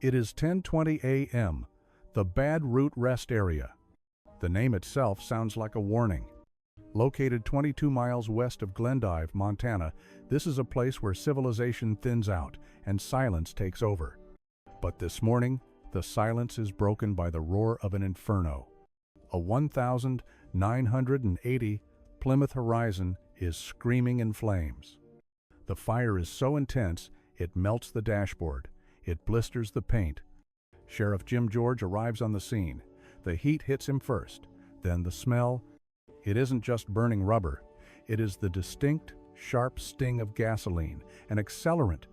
It is 10:20 a.m., the Bad Route Rest Area. The name itself sounds like a warning. Located 22 miles west of Glendive, Montana, this is a place where civilization thins out and silence takes over. But this morning, the silence is broken by the roar of an inferno. A 1,980 Plymouth Horizon is screaming in flames. The fire is so intense, it melts the dashboard. It blisters the paint. Sheriff Jim George arrives on the scene. The heat hits him first, then the smell. It isn't just burning rubber. It is the distinct, sharp sting of gasoline, an accelerant.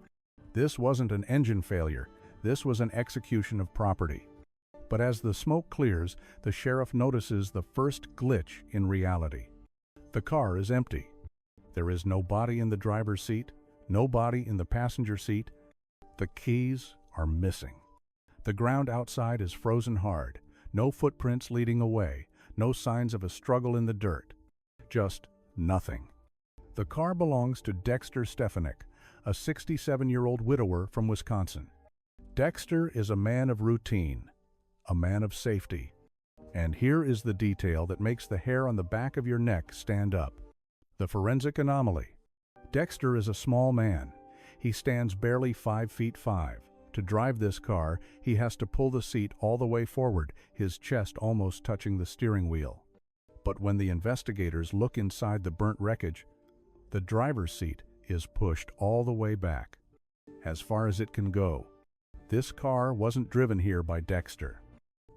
This wasn't an engine failure. This was an execution of property. But as the smoke clears, the sheriff notices the first glitch in reality. The car is empty. There is no body in the driver's seat, no body in the passenger seat. The keys are missing. The ground outside is frozen hard. No footprints leading away. No signs of a struggle in the dirt. Just nothing. The car belongs to Dexter Stefonek, a 67-year-old widower from Wisconsin. Dexter is a man of routine, a man of safety. And here is the detail that makes the hair on the back of your neck stand up. The forensic anomaly. Dexter is a small man. He stands barely 5'5". To drive this car, he has to pull the seat all the way forward, his chest almost touching the steering wheel. But when the investigators look inside the burnt wreckage, the driver's seat is pushed all the way back, as far as it can go. This car wasn't driven here by Dexter.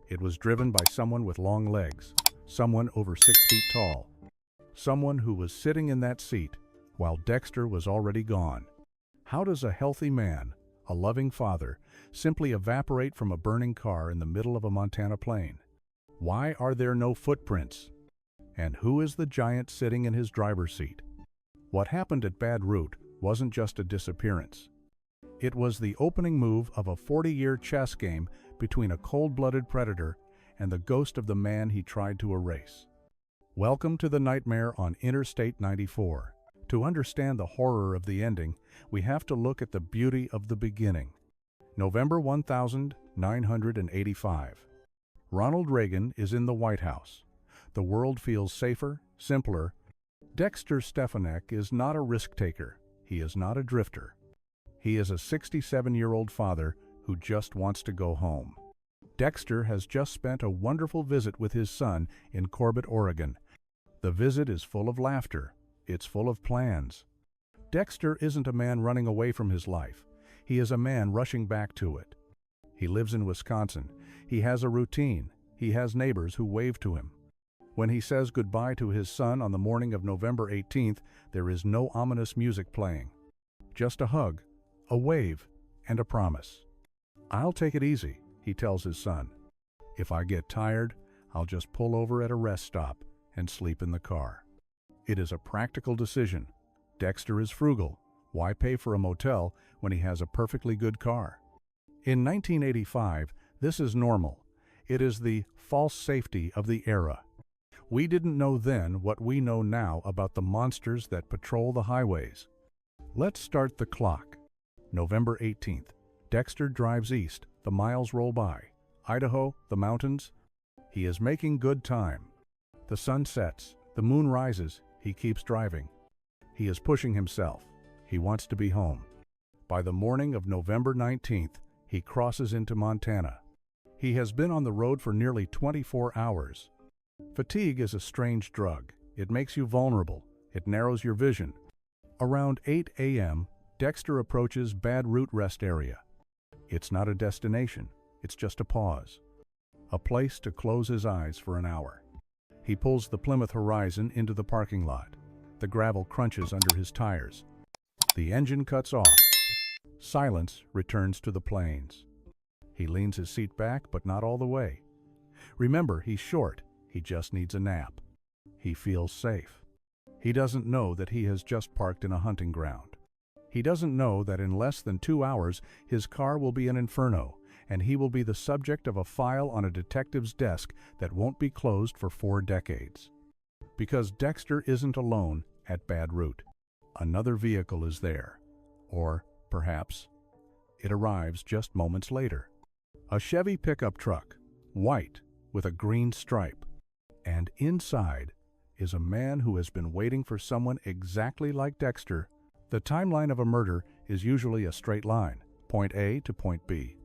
It was driven by someone with long legs, someone over 6 feet tall, someone who was sitting in that seat while Dexter was already gone. How does a healthy man, a loving father, simply evaporate from a burning car in the middle of a Montana plain? Why are there no footprints? And who is the giant sitting in his driver's seat? What happened at Bad Route wasn't just a disappearance. It was the opening move of a 40-year chess game between a cold-blooded predator and the ghost of the man he tried to erase. Welcome to the nightmare on Interstate 94. To understand the horror of the ending, we have to look at the beauty of the beginning. November 1985. Ronald Reagan is in the White House. The world feels safer, simpler. Dexter Stefonek is not a risk-taker. He is not a drifter. He is a 67-year-old father who just wants to go home. Dexter has just spent a wonderful visit with his son in Corbett, Oregon. The visit is full of laughter. It's full of plans. Dexter isn't a man running away from his life. He is a man rushing back to it. He lives in Wisconsin. He has a routine. He has neighbors who wave to him. When he says goodbye to his son on the morning of November 18th, there is no ominous music playing. Just a hug, a wave, and a promise. "I'll take it easy," he tells his son. "If I get tired, I'll just pull over at a rest stop and sleep in the car." It is a practical decision. Dexter is frugal. Why pay for a motel when he has a perfectly good car? In 1985, this is normal. It is the false safety of the era. We didn't know then what we know now about the monsters that patrol the highways. Let's start the clock. November 18th. Dexter drives east. The miles roll by. Idaho, the mountains. He is making good time. The sun sets. The moon rises. He keeps driving. He is pushing himself. He wants to be home. By the morning of November 19th, he crosses into Montana. He has been on the road for nearly 24 hours. Fatigue is a strange drug. It makes you vulnerable. It narrows your vision. Around 8 a.m., Dexter approaches Bad Route Rest Area. It's not a destination. It's just a pause. A place to close his eyes for an hour. He pulls the Plymouth Horizon into the parking lot. The gravel crunches under his tires. The engine cuts off. Silence returns to the plains. He leans his seat back, but not all the way. Remember, he's short. He just needs a nap. He feels safe. He doesn't know that he has just parked in a hunting ground. He doesn't know that in less than 2 hours, his car will be an inferno, and he will be the subject of a file on a detective's desk that won't be closed for 4 decades. Because Dexter isn't alone at Bad Route. Another vehicle is there. Or, perhaps, it arrives just moments later. A Chevy pickup truck, white, with a green stripe. And inside is a man who has been waiting for someone exactly like Dexter. The timeline of a murder is usually a straight line, point A to point B.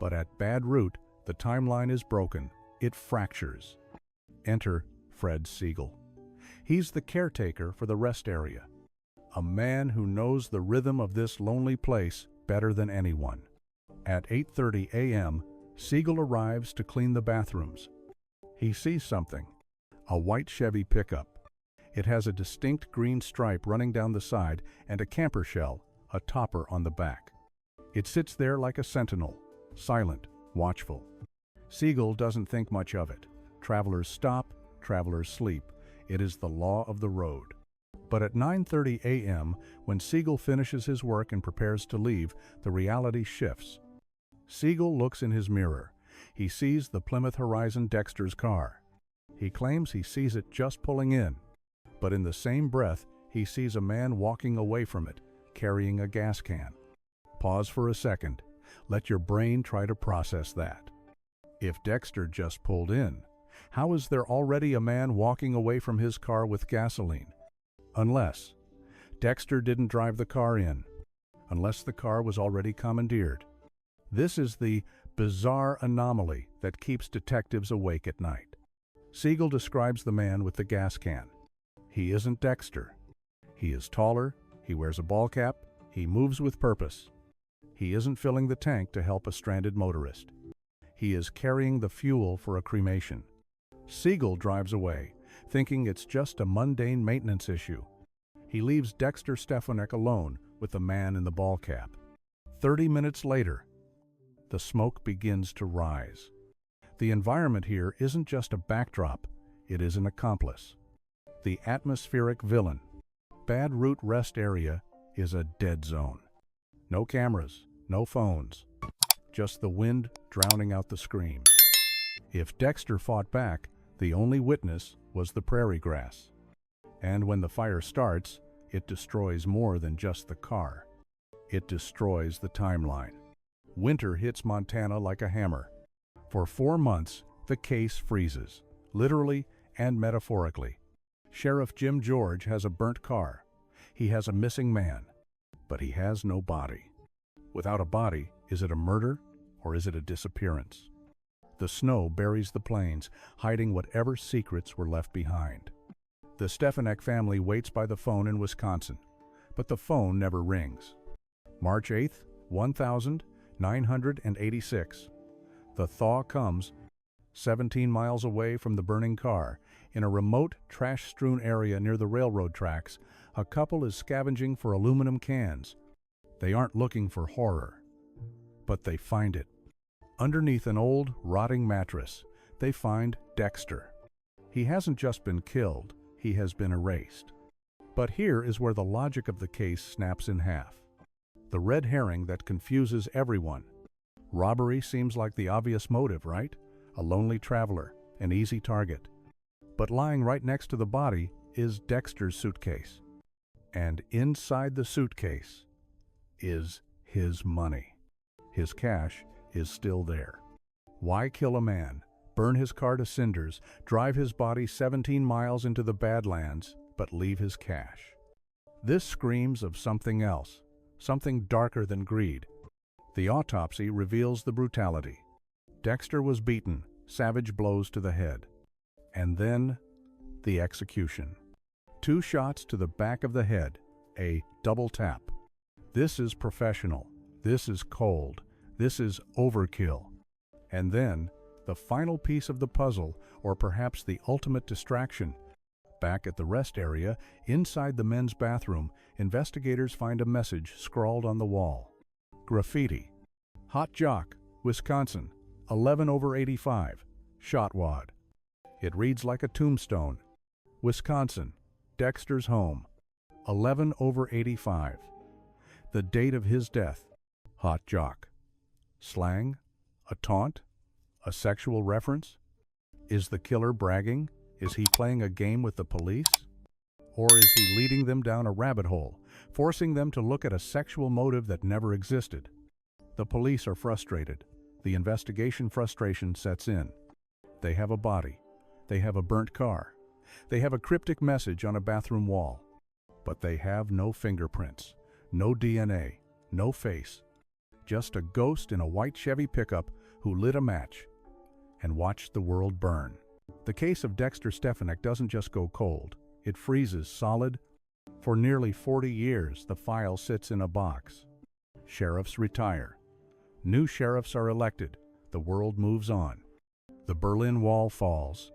But at Bad Root, the timeline is broken. It fractures. Enter Fred Siegel. He's the caretaker for the rest area. A man who knows the rhythm of this lonely place better than anyone. At 8:30 a.m., Siegel arrives to clean the bathrooms. He sees something. A white Chevy pickup. It has a distinct green stripe running down the side and a camper shell, a topper on the back. It sits there like a sentinel, silent, watchful. Siegel doesn't think much of it. Travelers stop, travelers sleep. It is the law of the road. But at 9:30 a.m., when Siegel finishes his work and prepares to leave, the reality shifts. Siegel looks in his mirror. He sees the Plymouth Horizon Dexter's car. He claims he sees it just pulling in. But in the same breath, he sees a man walking away from it, carrying a gas can. Pause for a second. Let your brain try to process that. If Dexter just pulled in, how is there already a man walking away from his car with gasoline? Unless Dexter didn't drive the car in. Unless the car was already commandeered. This is the bizarre anomaly that keeps detectives awake at night. Siegel describes the man with the gas can. He isn't Dexter. He is taller, he wears a ball cap, he moves with purpose. He isn't filling the tank to help a stranded motorist. He is carrying the fuel for a cremation. Siegel drives away, thinking it's just a mundane maintenance issue. He leaves Dexter Stefonek alone with the man in the ball cap. 30 minutes later, the smoke begins to rise. The environment here isn't just a backdrop, it is an accomplice. The atmospheric villain. Bad Root Rest Area is a dead zone. No cameras, no phones, just the wind drowning out the screams. If Dexter fought back, the only witness was the prairie grass. And when the fire starts, it destroys more than just the car. It destroys the timeline. Winter hits Montana like a hammer. For 4 months, the case freezes, literally and metaphorically. Sheriff Jim George has a burnt car. He has a missing man, but he has no body. Without a body, is it a murder or is it a disappearance? The snow buries the plains, hiding whatever secrets were left behind. The Stefonek family waits by the phone in Wisconsin, but the phone never rings. March 8th, 1986. The Thaw comes, 17 miles away from the burning car. In a remote, trash-strewn area near the railroad tracks, a couple is scavenging for aluminum cans. They aren't looking for horror, but they find it. Underneath an old, rotting mattress, they find Dexter. He hasn't just been killed, he has been erased. But here is where the logic of the case snaps in half. The red herring that confuses everyone. Robbery seems like the obvious motive, right? A lonely traveler, an easy target. But lying right next to the body is Dexter's suitcase. And inside the suitcase is his money. His cash is still there. Why kill a man, burn his car to cinders, drive his body 17 miles into the Badlands, but leave his cash? This screams of something else, something darker than greed. The autopsy reveals the brutality. Dexter was beaten, savage blows to the head. And then, the execution. 2 shots to the back of the head, a double tap. This is professional. This is cold. This is overkill. And then, the final piece of the puzzle, or perhaps the ultimate distraction. Back at the rest area, inside the men's bathroom, investigators find a message scrawled on the wall. Graffiti. Hot Jock, Wisconsin, 11/85, shot wad. It reads like a tombstone. Wisconsin, Dexter's home, 11/85. The date of his death, Hot Jock. Slang? A taunt? A sexual reference? Is the killer bragging? Is he playing a game with the police? Or is he leading them down a rabbit hole, forcing them to look at a sexual motive that never existed? The police are frustrated. The investigation frustration sets in. They have a body. They have a burnt car. They have a cryptic message on a bathroom wall. But they have no fingerprints, no DNA, no face. Just a ghost in a white Chevy pickup who lit a match and watched the world burn. The case of Dexter Stefonek doesn't just go cold. It freezes solid. For nearly 40 years, the file sits in a box. Sheriffs retire. New sheriffs are elected. The world moves on. The Berlin Wall falls.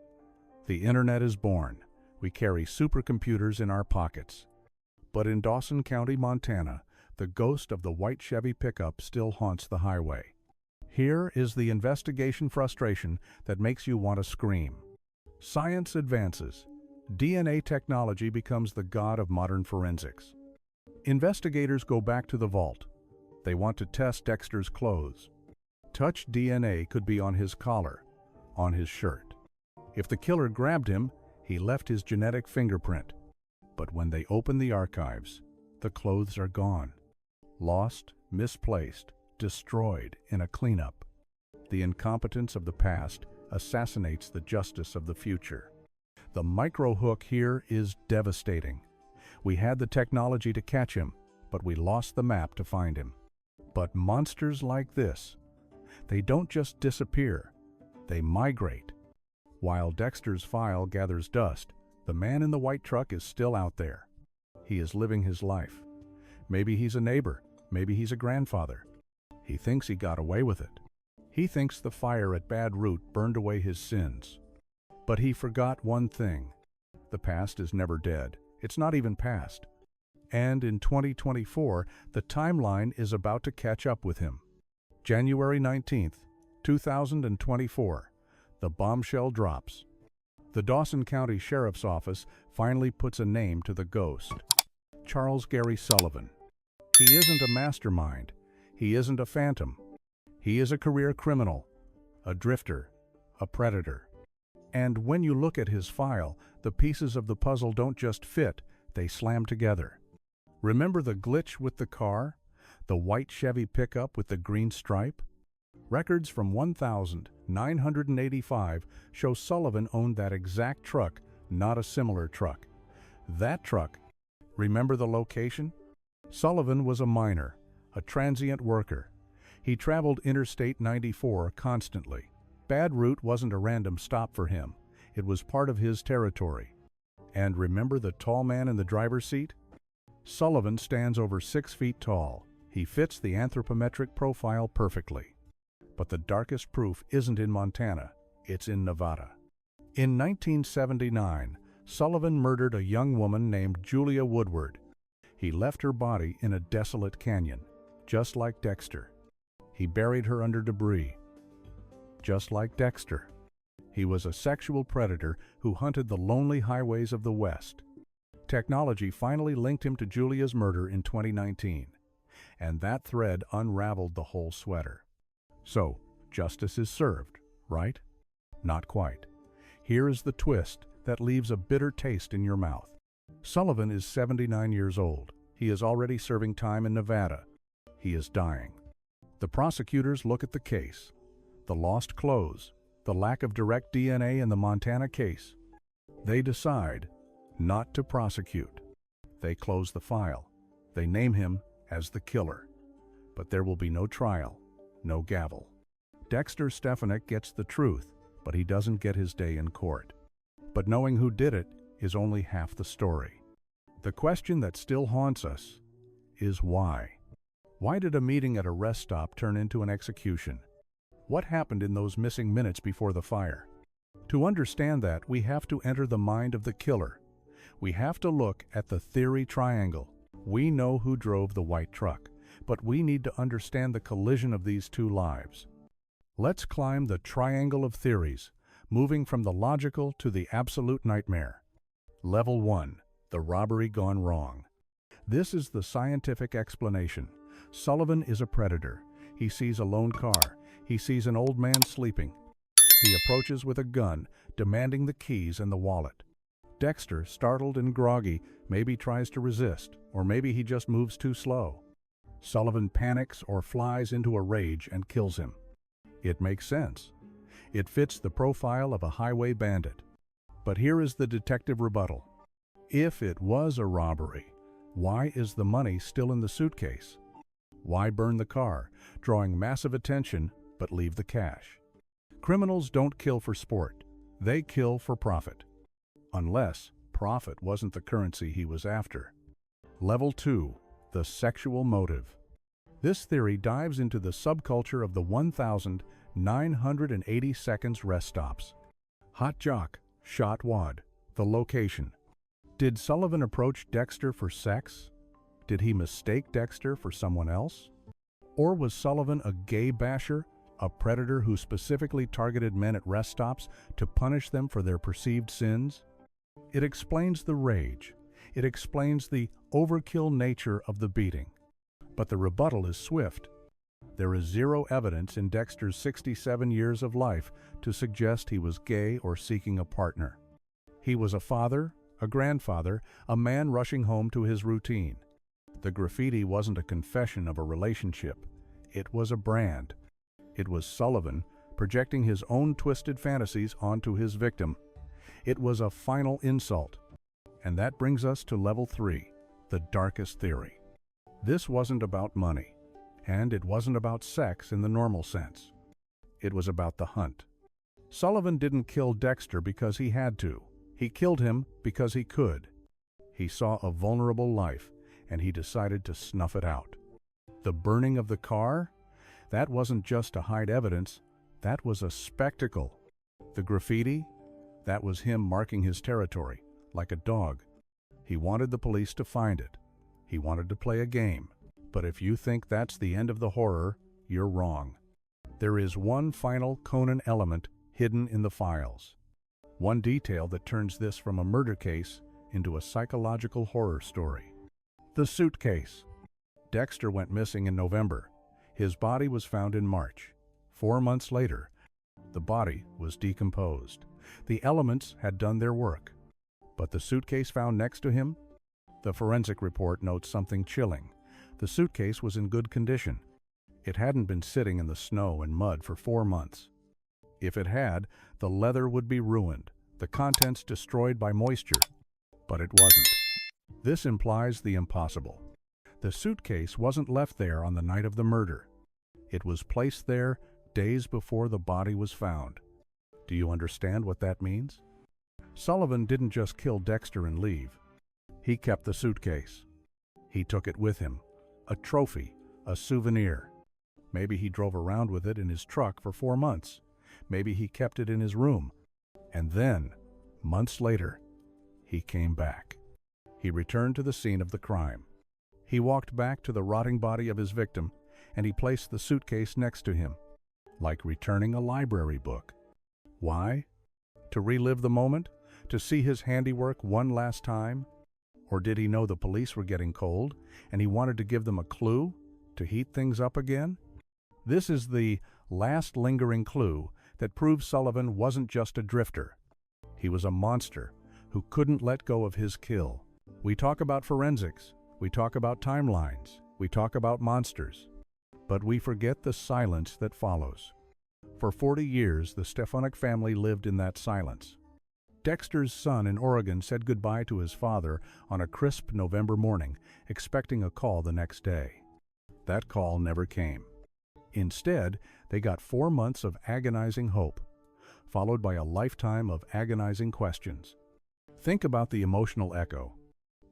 The internet is born. We carry supercomputers in our pockets. But in Dawson County, Montana, the ghost of the white Chevy pickup still haunts the highway. Here is the investigation frustration that makes you want to scream. Science advances. DNA technology becomes the god of modern forensics. Investigators go back to the vault. They want to test Dexter's clothes. Touch DNA could be on his collar, on his shirt. If the killer grabbed him, he left his genetic fingerprint. But when they open the archives, the clothes are gone. Lost, misplaced, destroyed in a cleanup. The incompetence of the past assassinates the justice of the future. The micro-hook here is devastating. We had the technology to catch him, but we lost the map to find him. But monsters like this, they don't just disappear, they migrate. While Dexter's file gathers dust, the man in the white truck is still out there. He is living his life. Maybe he's a neighbor, maybe he's a grandfather. He thinks he got away with it. He thinks the fire at Bad Root burned away his sins. But he forgot one thing. The past is never dead. It's not even past. And in 2024, the timeline is about to catch up with him. January 19th, 2024, the bombshell drops. The Dawson County Sheriff's Office finally puts a name to the ghost. Charles Gary Sullivan. He isn't a mastermind. He isn't a phantom. He is a career criminal, a drifter, a predator. And when you look at his file, the pieces of the puzzle don't just fit, they slam together. Remember the glitch with the car? The white Chevy pickup with the green stripe? Records from 1985 show Sullivan owned that exact truck, not a similar truck. That truck. Remember the location? Sullivan was a miner, a transient worker. He traveled Interstate 94 constantly. Bad Root wasn't a random stop for him. It was part of his territory. And remember the tall man in the driver's seat? Sullivan stands over 6 feet tall. He fits the anthropometric profile perfectly. But the darkest proof isn't in Montana, it's in Nevada. In 1979, Sullivan murdered a young woman named Julia Woodward. He left her body in a desolate canyon, just like Dexter. He buried her under debris, just like Dexter. He was a sexual predator who hunted the lonely highways of the West. Technology finally linked him to Julia's murder in 2019, and that thread unraveled the whole sweater. So, justice is served, right? Not quite. Here is the twist that leaves a bitter taste in your mouth. Sullivan is 79 years old. He is already serving time in Nevada. He is dying. The prosecutors look at the case. The lost clothes, the lack of direct DNA in the Montana case. They decide not to prosecute. They close the file. They name him as the killer. But there will be no trial, no gavel. Dexter Stefonek gets the truth, but he doesn't get his day in court. But knowing who did it is only half the story. The question that still haunts us is why? Why did a meeting at a rest stop turn into an execution? What happened in those missing minutes before the fire? To understand that, we have to enter the mind of the killer. We have to look at the theory triangle. We know who drove the white truck, but we need to understand the collision of these two lives. Let's climb the triangle of theories, moving from the logical to the absolute nightmare. Level 1. The robbery gone wrong. This is the scientific explanation. Sullivan is a predator. He sees a lone car. He sees an old man sleeping. He approaches with a gun, demanding the keys and the wallet. Dexter, startled and groggy, maybe tries to resist, or maybe he just moves too slow. Sullivan panics or flies into a rage and kills him. It makes sense. It fits the profile of a highway bandit. But here is the detective rebuttal. If it was a robbery, why is the money still in the suitcase? Why burn the car, drawing massive attention, but leave the cash? Criminals don't kill for sport. They kill for profit. Unless profit wasn't the currency he was after. Level 2. The sexual motive. This theory dives into the subculture of the 1,980 seconds rest stops. Hot Jock, shot wad, the location. Did Sullivan approach Dexter for sex? Did he mistake Dexter for someone else? Or was Sullivan a gay basher, a predator who specifically targeted men at rest stops to punish them for their perceived sins? It explains the rage. It explains the overkill nature of the beating. But the rebuttal is swift. There is zero evidence in Dexter's 67 years of life to suggest he was gay or seeking a partner. He was a father, a grandfather, a man rushing home to his routine. The graffiti wasn't a confession of a relationship. It was a brand. It was Sullivan projecting his own twisted fantasies onto his victim. It was a final insult. And that brings us to level 3, the darkest theory. This wasn't about money, and it wasn't about sex in the normal sense. It was about the hunt. Sullivan didn't kill Dexter because he had to. He killed him because he could. He saw a vulnerable life, and he decided to snuff it out. The burning of the car? That wasn't just to hide evidence. That was a spectacle. The graffiti? That was him marking his territory, like a dog. He wanted the police to find it. He wanted to play a game. But if you think that's the end of the horror, you're wrong. There is one final Conan element hidden in the files. One detail that turns this from a murder case into a psychological horror story. The suitcase. Dexter went missing in November. His body was found in March. 4 months later, the body was decomposed. The elements had done their work. But the suitcase found next to him? The forensic report notes something chilling. The suitcase was in good condition. It hadn't been sitting in the snow and mud for 4 months. If it had, the leather would be ruined, the contents destroyed by moisture. But it wasn't. This implies the impossible. The suitcase wasn't left there on the night of the murder. It was placed there days before the body was found. Do you understand what that means? Sullivan didn't just kill Dexter and leave. He kept the suitcase. He took it with him, a trophy, a souvenir. Maybe he drove around with it in his truck for 4 months. Maybe he kept it in his room. And then, months later, he came back. He returned to the scene of the crime. He walked back to the rotting body of his victim, and he placed the suitcase next to him, like returning a library book. Why? To relive the moment? To see his handiwork one last time? Or did he know the police were getting cold, and he wanted to give them a clue to heat things up again? This is the last lingering clue that proves Sullivan wasn't just a drifter. He was a monster who couldn't let go of his kill. We talk about forensics, we talk about timelines, we talk about monsters, but we forget the silence that follows. For 40 years, the Stefonek family lived in that silence. Dexter's son in Oregon said goodbye to his father on a crisp November morning, expecting a call the next day. That call never came. Instead, they got 4 months of agonizing hope, followed by a lifetime of agonizing questions. Think about the emotional echo.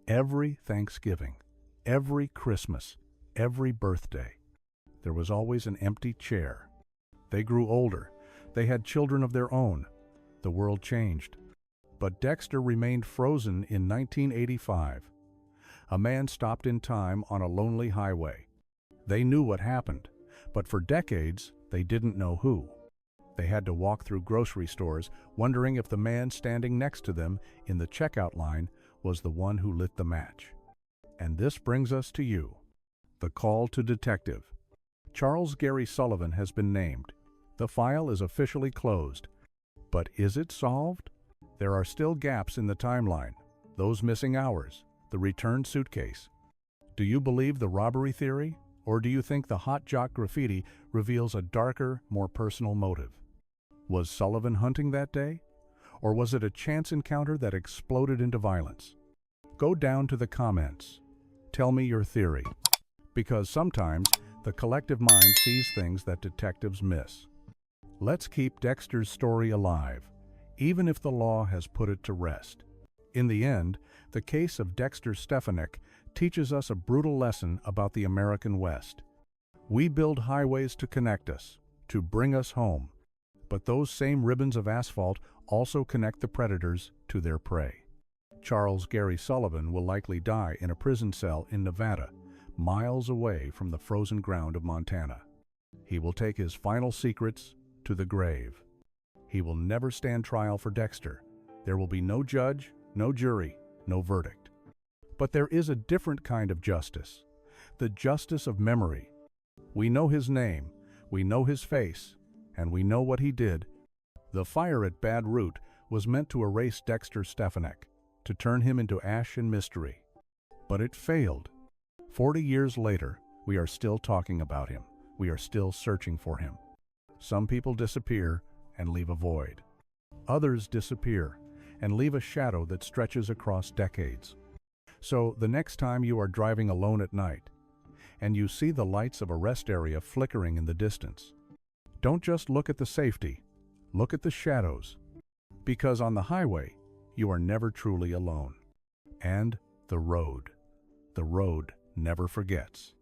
Every Thanksgiving, every Christmas, every birthday, there was always an empty chair. They grew older. They had children of their own. The world changed. But Dexter remained frozen in 1985. A man stopped in time on a lonely highway. They knew what happened, but for decades, they didn't know who. They had to walk through grocery stores, wondering if the man standing next to them in the checkout line was the one who lit the match. And this brings us to you. The call to detective. Charles Gary Sullivan has been named. The file is officially closed. But is it solved? There are still gaps in the timeline. Those missing hours, the returned suitcase. Do you believe the robbery theory Or do you think the hot Jock graffiti reveals a darker, more personal motive? Was Sullivan hunting that day? Or was it a chance encounter that exploded into violence? Go down to the comments. Tell me your theory. Because sometimes the collective mind sees things that detectives miss. Let's keep Dexter's story alive, even if the law has put it to rest. In the end, the case of Dexter Stefonek teaches us a brutal lesson about the American West. We build highways to connect us, to bring us home, but those same ribbons of asphalt also connect the predators to their prey. Charles Gary Sullivan will likely die in a prison cell in Nevada, miles away from the frozen ground of Montana. He will take his final secrets to the grave. He will never stand trial for Dexter. There will be no judge, no jury, no verdict. But there is a different kind of justice, the justice of memory. We know his name, we know his face, and we know what he did. The fire at Bad Root was meant to erase Dexter Stefonek, to turn him into ash and mystery. But it failed. 40 years later, we are still talking about him. We are still searching for him. Some people disappear and leave a void. Others disappear and leave a shadow that stretches across decades. So the next time you are driving alone at night and you see the lights of a rest area flickering in the distance, don't just look at the safety, look at the shadows. Because on the highway, you are never truly alone. And the road never forgets.